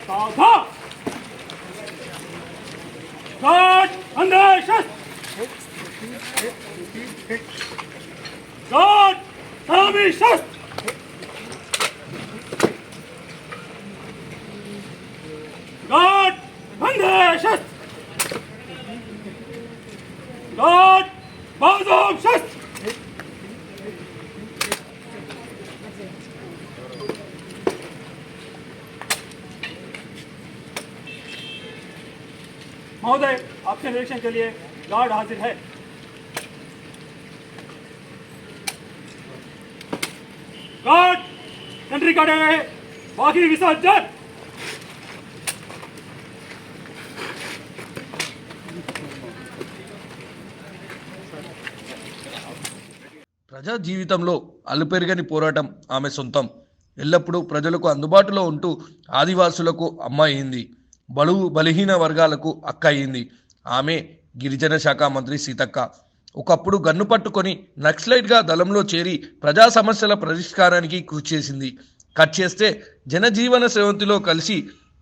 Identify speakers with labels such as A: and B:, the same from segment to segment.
A: साधा God Andashas God Amishas God Andashas God Bazamshas महोदय, आपके निरीक्षण के लिए गार्ड हाजिर है। गार्ड एंट्री कर रहे हैं, बाकी विसर्जन।
B: ప్రజా జీవితంలో అలుపెరగని పోరాటం ఆమె సొంతం. ఎల్లప్పుడూ ప్రజలకు అందుబాటులో ఉంటూ ఆదివాసులకు అమ్మ అయింది, బడుగు బలహీన వర్గాలకు అక్క అయింది. ఆమె గిరిజన శాఖ మంత్రి సీతక్క. ఒకప్పుడు గన్ను పట్టుకొని నక్సలైట్గా దళంలో చేరి ప్రజా సమస్యల పరిష్కారానికి కృషి చేసింది. కట్ చేస్తే జనజీవన స్రవంతిలో కలిసి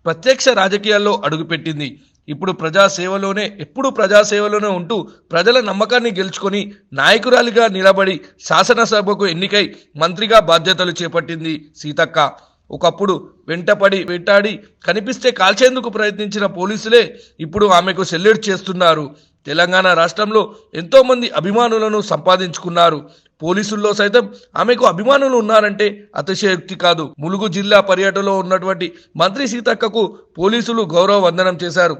B: ప్రత్యక్ష రాజకీయాల్లో అడుగుపెట్టింది. ఇప్పుడు ఎప్పుడు ప్రజాసేవలోనే ఉంటూ ప్రజల నమ్మకాన్ని గెలుచుకొని నాయకురాలిగా నిలబడి శాసనసభకు ఎన్నికై మంత్రిగా బాధ్యతలు చేపట్టింది సీతక్క. ఒకప్పుడు వెంటాడి కనిపిస్తే కాల్చేందుకు ప్రయత్నించిన పోలీసులే ఇప్పుడు ఆమెకు సెల్యూట్ చేస్తున్నారు. తెలంగాణ రాష్ట్రంలో ఎంతోమంది అభిమానులను సంపాదించుకున్నారు. పోలీసుల్లో సైతం ఆమెకు అభిమానులు ఉన్నారంటే అతిశయోక్తి కాదు. ములుగు జిల్లా పర్యటనలో ఉన్నటువంటి మంత్రి సీతక్కకు పోలీసులు గౌరవ వందనం చేశారు.